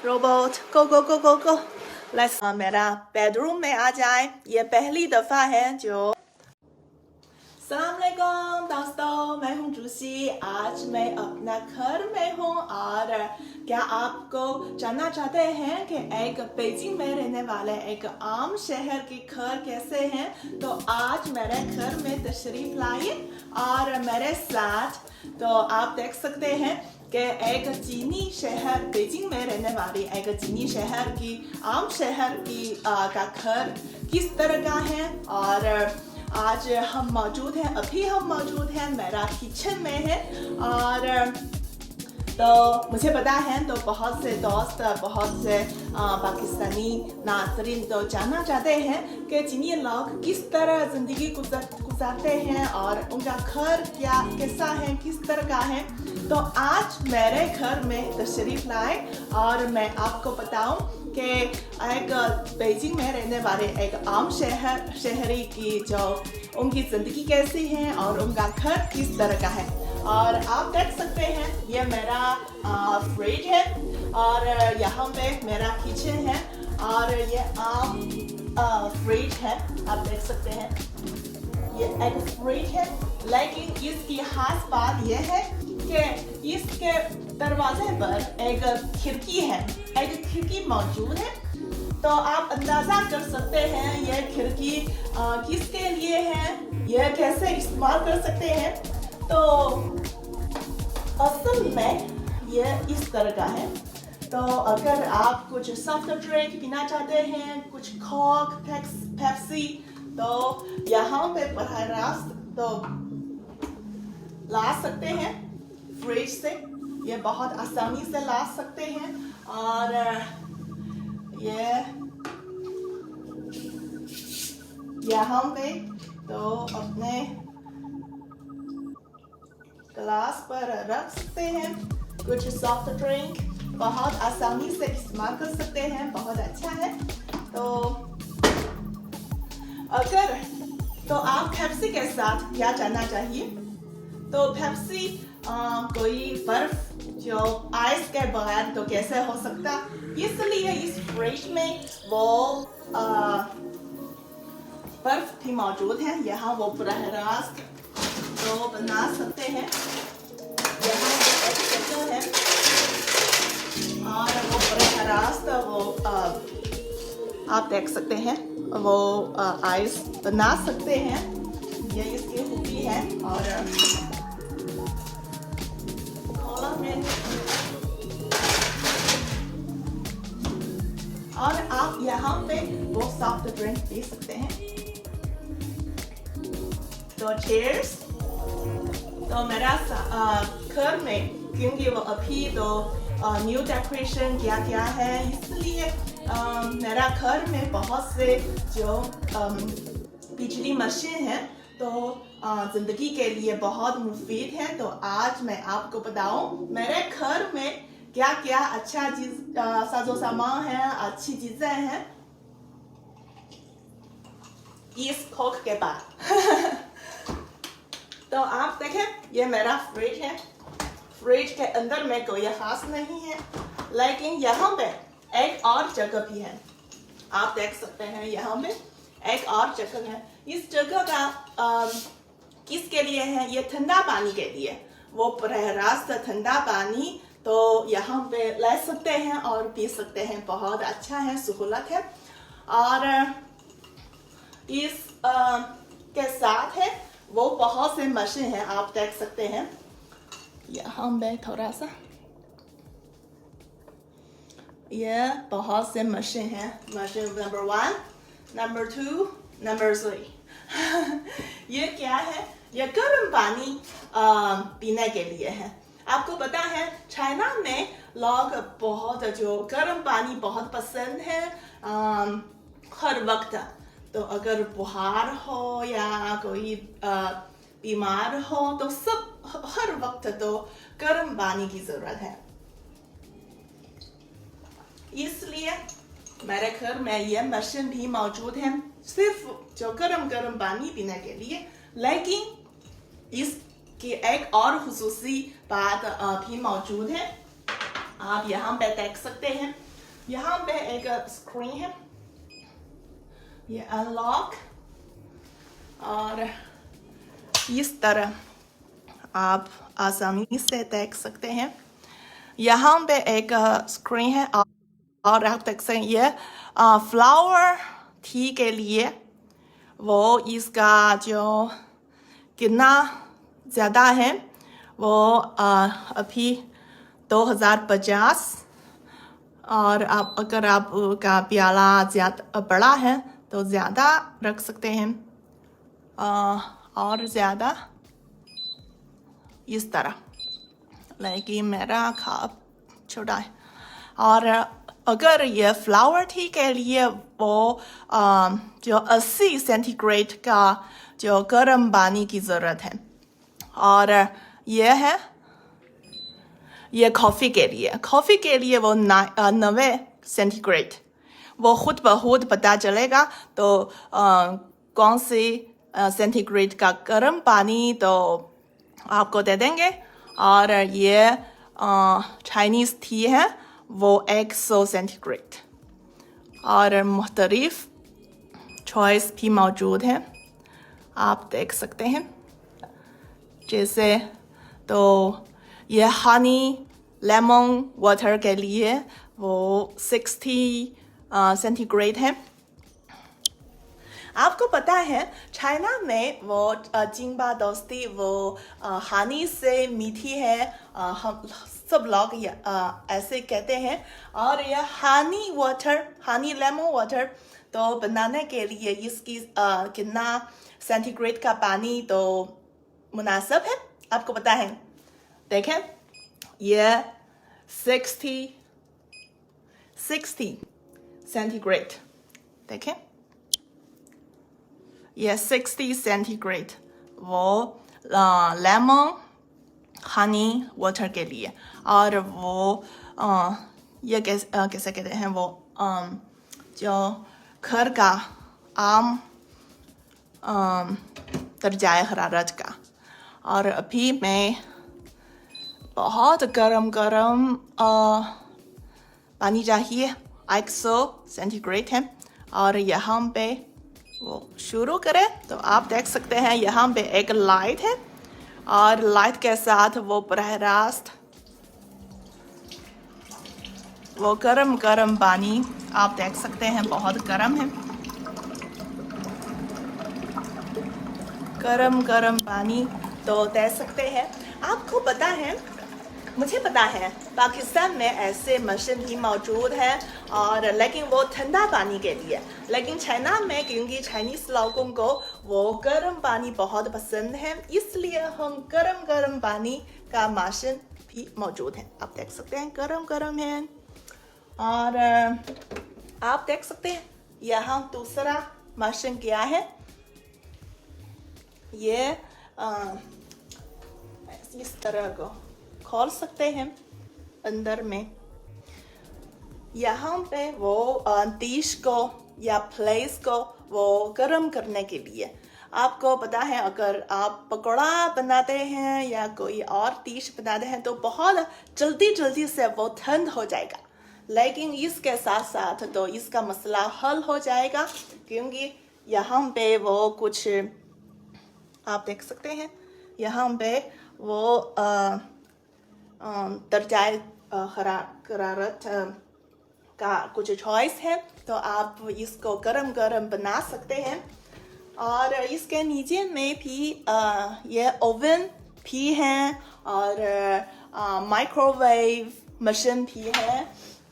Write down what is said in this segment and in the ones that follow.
Robot go go go go go let's मेरा bedroom में आ जाए. ये पहली दफा है जो. अस्सलामुअलैकुम दोस्तों, मैं हूं जूसी. आज मैं अपना घर में हूं और क्या आपको जानना चाहते हैं कि एक बीजिंग में रहने वाले एक आम शहर के घर कैसे हैं? तो आज मेरे घर में तशरीफ लाइए और मेरे साथ. तो आप देख सकते हैं कि एक चीनी शहर, बीजिंग में रहने वाली एक चीनी शहर की आम शहर की का घर किस तरह का है. और आज हम मौजूद हैं, अभी हम मौजूद हैं मेरा किचन में है. और तो मुझे पता है तो बहुत से दोस्त, बहुत से पाकिस्तानी नाज़रीन तो जानना चाहते हैं कि चीनी लोग किस तरह ज़िंदगी गुजारते हैं और उनका घर कैसा है, किस तरह का है. तो आज मेरे घर में तशरीफ़ लाए और मैं आपको बताऊं कि एक बीजिंग में रहने वाले एक आम शहरी की जो उनकी ज़िंदगी कैसी है और उनका घर किस तरह का है. और आप देख सकते हैं ये मेरा फ्रिज है और यहाँ पे मेरा किचन है और ये आम फ्रिज है. आप देख सकते हैं ये एक फ्रिज है, लेकिन इसकी खास बात यह है कि इसके दरवाजे पर एक खिड़की है, एक खिड़की मौजूद है. तो आप अंदाज़ा कर सकते हैं ये खिड़की किसके लिए है, यह कैसे इस्तेमाल कर सकते हैं. तो असल में ये इस तरह का है. तो अगर आप कुछ सॉफ्ट ड्रिंक पीना चाहते हैं, कुछ कोक, पेप्सी, तो यहाँ पे बराह रास्त तो ला सकते हैं फ्रिज से. ये बहुत आसानी से ला सकते हैं. और ये यहाँ पे तो अपने ग्लास पर रख सकते हैं. कुछ सॉफ्ट ड्रिंक बहुत आसानी से इस्तेमाल कर सकते हैं, बहुत अच्छा है. तो अगर तो आप पेप्सी के साथ क्या जानना चाहिए. तो पेप्सी कोई बर्फ जो आइस के बगैर तो कैसे हो सकता, इसलिए इस फ्रिज में वो बर्फ भी मौजूद है. यहाँ वो बराह रास्त तो बना सकते हैं. यहाँ एक जगह है और वो बराह रास्त वो आप देख सकते हैं वो आइस बना सकते हैं. ये इसकी खूबी है. और आप यहाँ पे वो सॉफ्ट ड्रिंक पी सकते हैं. तो चीयर्स. तो मेरा घर में क्योंकि वो अभी तो न्यू डेकोरेशन किया है, इसलिए मेरा घर में बहुत से जो बिजली मशीन है तो ज़िंदगी के लिए बहुत मुफीद है. तो आज मैं आपको बताऊं मेरे घर में क्या क्या अच्छा चीज़ साजो सामान है, अच्छी चीज़ें हैं इस खोख के बाद. तो आप देखें ये मेरा फ्रिज है. फ्रिज के अंदर में कोई खास नहीं है, लेकिन यहाँ पे एक और जगह भी है. आप देख सकते हैं यहाँ पे एक और जगह है. इस जगह का किसके लिए है, ये ठंडा पानी के लिए. वो बराह रास्त ठंडा पानी तो यहाँ पे ले सकते हैं और पी सकते हैं. बहुत अच्छा है, सहूलत है. और इस के साथ है वो बहुत से मशीन हैं. आप देख सकते हैं यहाँ पे थोड़ा सा ये बहुत से मशीन हैं. Machine number 1, number 2, number 3. ये क्या है, ये गर्म पानी पीने के लिए है. आपको पता है चाइना में लोग बहुत जो गर्म पानी बहुत पसंद है हर वक्त. तो अगर बुखार हो या कोई बीमार हो तो हर वक्त तो गर्म पानी की ज़रूरत है. इसलिए मेरे घर में ये मशीन भी मौजूद है सिर्फ जो गर्म पानी पीने के लिए. लेकिन इसकी एक और खुसूसी बात भी मौजूद है. आप यहाँ पे देख सकते हैं यहाँ पे एक स्क्रीन है, ये अनलॉक, और इस तरह आप आसानी से देख सकते हैं। यहाँ पे एक स्क्रीन है और आप देख सकते हैं ये फ्लावर टी के लिए वो इसका जो कितना ज़्यादा है वो अभी 2050, और आप अगर आपका प्याला ज़्यादा बड़ा है तो ज़्यादा रख सकते हैं, और ज़्यादा इस तरह, लेकिन मेरा कप छोटा है। और अगर ये फ्लावर टी के लिए वो जो 80 सेंटीग्रेड का जो गर्म पानी की ज़रूरत है, और ये कॉफ़ी के लिए वो 90 सेंटीग्रेड, वो खुद ब खुद पता चलेगा तो कौन सी सेंटीग्रेड का गर्म पानी तो आपको दे देंगे। और ये चाइनीज़ टी है वो 100 सेंटीग्रेड, और मुख्तलिफ चॉइस भी मौजूद है, आप देख सकते हैं। जैसे तो ये हनी लेमन वाटर के लिए वो 60 सेंटीग्रेड है। आपको पता है चाइना में वो जिंबा दोस्ती वो हनी से मीठी है, हम सब लोग ऐसे कहते हैं। और यह हनी लेमन वाटर तो बनाने के लिए इसकी कितना सेंटीग्रेड का पानी तो मुनासिब है, आपको पता है। देखें ये 60 सेंटीग्रेड, देखें ये 60 सेंटीग्रेड वो लेमन हनी वाटर के लिए। और वो ये कैसे कहते हैं वो जो घर का आम दर्जाए हरारत का। और अभी मैं बहुत गरम पानी चाहिए, 100 सेंटीग्रेड है। और यहाँ पे वो शुरू करें तो आप देख सकते हैं यहाँ पे एक लाइट है, और लाइट के साथ वो बराह रास्त वो गरम पानी आप देख सकते हैं, बहुत गर्म है। गरम पानी तो दे सकते हैं। आपको पता है, मुझे पता है पाकिस्तान में ऐसे मशीन भी मौजूद है, और लेकिन वो ठंडा पानी के लिए। लेकिन चाइना में क्योंकि चाइनीज़ लोगों को वो गर्म पानी बहुत पसंद है, इसलिए हम गरम पानी का मशीन भी मौजूद है। आप देख सकते हैं गरम है। और आप देख सकते हैं यहाँ दूसरा मशीन क्या है, ये इस तरह को खोल सकते हैं अंदर में। यहाँ पे वो डिश को या प्लेस को वो गर्म करने के लिए। आपको पता है अगर आप पकौड़ा बनाते हैं या कोई और डिश बनाते हैं तो बहुत जल्दी से वो ठंड हो जाएगा, लेकिन इसके साथ साथ तो इसका मसला हल हो जाएगा, क्योंकि यहाँ पे वो कुछ आप देख सकते हैं, यहाँ पे वो दर्जाए हरारत का कुछ चॉइस है, तो आप इसको गरम बना सकते हैं। और इसके नीचे में भी ये ओवन भी है, और माइक्रोवेव मशीन भी है,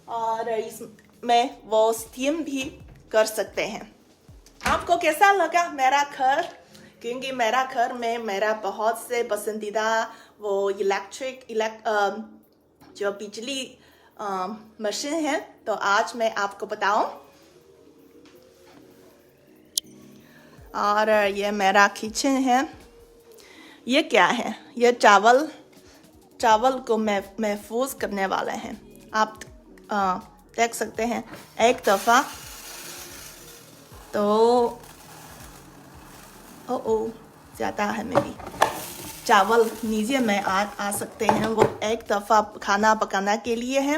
और इसमें वो स्टीम भी कर सकते हैं। आपको कैसा लगा मेरा घर? क्योंकि मेरा घर में मेरा बहुत से पसंदीदा वो जो बिजली मशीन है, तो आज मैं आपको बताऊं। और ये मेरा किचन है। ये क्या है? ये चावल को महफूज करने वाले हैं। आप देख सकते हैं एक दफ़ा तो ज़्यादा है मेरी चावल नीचे में आ सकते हैं। वो एक दफ़ा खाना पकाने के लिए है,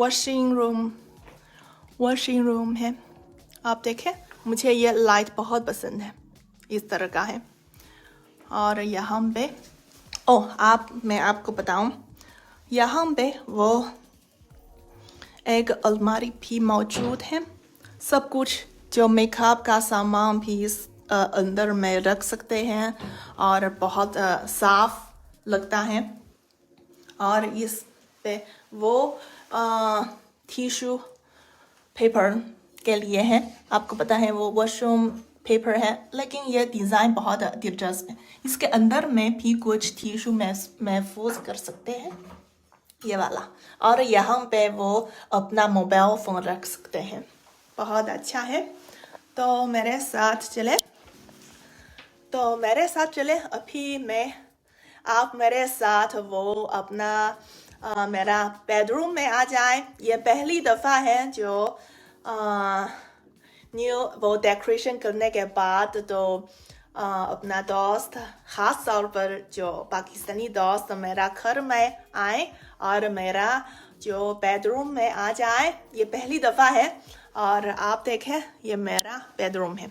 वॉशिंग रूम है। आप देखें, मुझे ये लाइट बहुत पसंद है, इस तरह का है। और यहाँ पे मैं आपको बताऊं, यहाँ पे वो एक अलमारी भी मौजूद है। सब कुछ जो मेकअप का सामान भी इस अंदर में रख सकते हैं और बहुत साफ लगता है। और इस पे वो टिश्यू पेपर के लिए है। आपको पता है वो वॉशरूम पेपर है, लेकिन ये डिज़ाइन बहुत दिलचस्प है। इसके अंदर में भी कुछ टिश्यू महफूज कर सकते हैं, ये वाला। और यहाँ पे वो अपना मोबाइल फ़ोन रख सकते हैं, बहुत अच्छा है। तो मेरे साथ चले अभी आप मेरे साथ वो अपना मेरा बेडरूम में आ जाए। ये पहली दफ़ा है जो वो डेकोरेशन करने के बाद तो अपना दोस्त, ख़ास तौर पर जो पाकिस्तानी दोस्त मेरा घर में आए और मेरा जो बेडरूम में आ जाए। ये पहली दफ़ा है। और आप देखें, ये मेरा बेडरूम है।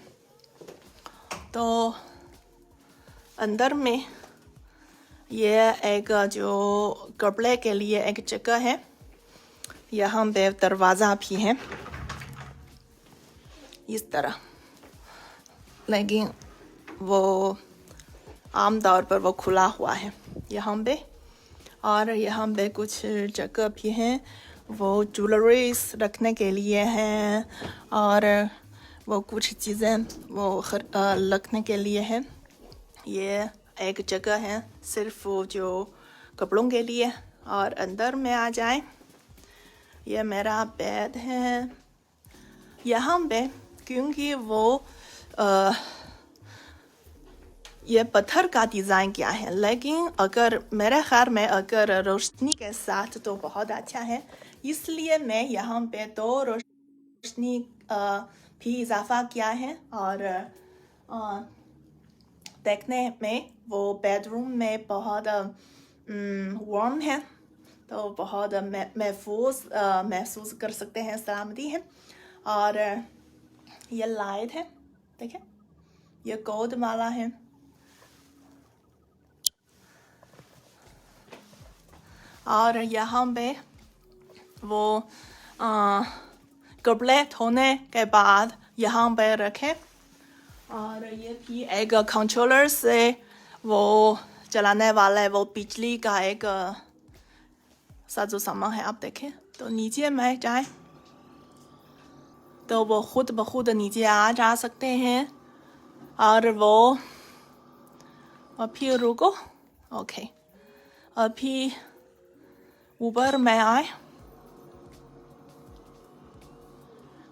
तो अंदर में ये एक जो कपड़े के लिए एक जगह है। यहाँ पे दरवाज़ा भी है इस तरह, लेकिन वो आम तौर पर वो खुला हुआ है यहाँ पे। और यहाँ पे कुछ जगह भी हैं, वो ज्वेलरीज रखने के लिए हैं और वो कुछ चीज़ें वो रखने के लिए है। ये एक जगह है सिर्फ वो जो कपड़ों के लिए। और अंदर में आ जाए, ये मेरा बेड है। यहाँ पे क्योंकि वो ये पत्थर का डिज़ाइन किया है, लेकिन अगर मेरे ख्याल में अगर रोशनी के साथ तो बहुत अच्छा है। इसलिए मैं यहाँ पे तो रोशनी भी इजाफा किया है। और देखने में वो बेडरूम में बहुत वार्म है, तो बहुत महसूस कर सकते हैं, सलामती है। और ये लाइट है, देखिए ये गोल्ड वाला है। और यहाँ पे वो कपड़े धोने के बाद यहाँ पे रखें। और ये भी एक कंट्रोलर से वो चलाने वाला है, वो बिजली का एक साजो सामान है। आप देखें, तो नीचे में जाए तो वो खुद ब खुद नीचे आ जा सकते हैं। और वो अभी रुको, ओके, अभी ऊपर में आए,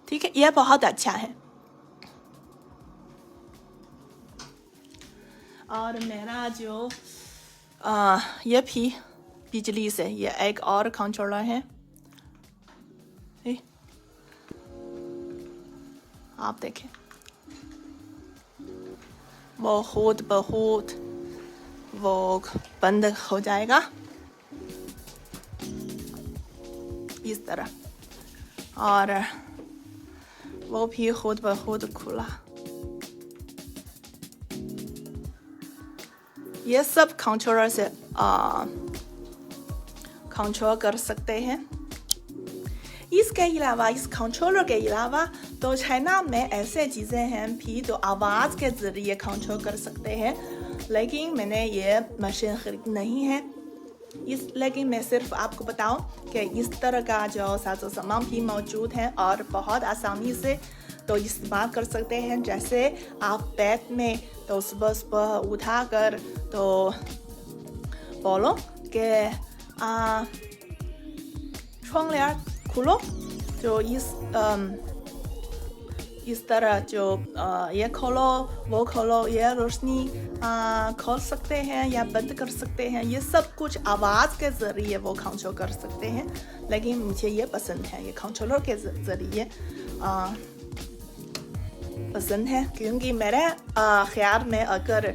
ठीक है, ये बहुत अच्छा है। और मेरा जो ये भी बिजली से, ये एक और कंट्रोलर है। आप देखें, वो खुद ब खुद वो बंद हो जाएगा इस तरह। और वो भी खुद ब खुद खुला। ये सब कंट्रोलर से कंट्रोल कर सकते हैं। इसके अलावा, इस कंट्रोलर के अलावा तो चाइना में ऐसे चीज़ें हैं भी तो आवाज़ के ज़रिए कंट्रोल कर सकते हैं, लेकिन मैंने ये मशीन खरीद नहीं है। लेकिन मैं सिर्फ आपको बताऊं कि इस तरह का जो साजो सामान भी मौजूद है और बहुत आसानी से तो इस्तेमाल कर सकते हैं। जैसे आप बेड में तो सुबह सुबह उठा कर तो बोलो कि窗帘 खोलो, जो इस तरह जो ये खोलो वो खोलो, ये रोशनी खोल सकते हैं या बंद कर सकते हैं। ये सब कुछ आवाज़ के ज़रिए वो कंट्रोल कर सकते हैं, लेकिन मुझे ये पसंद है, ये कंट्रोलर के ज़रिए पसंद है। क्योंकि मेरे ख्याल में अगर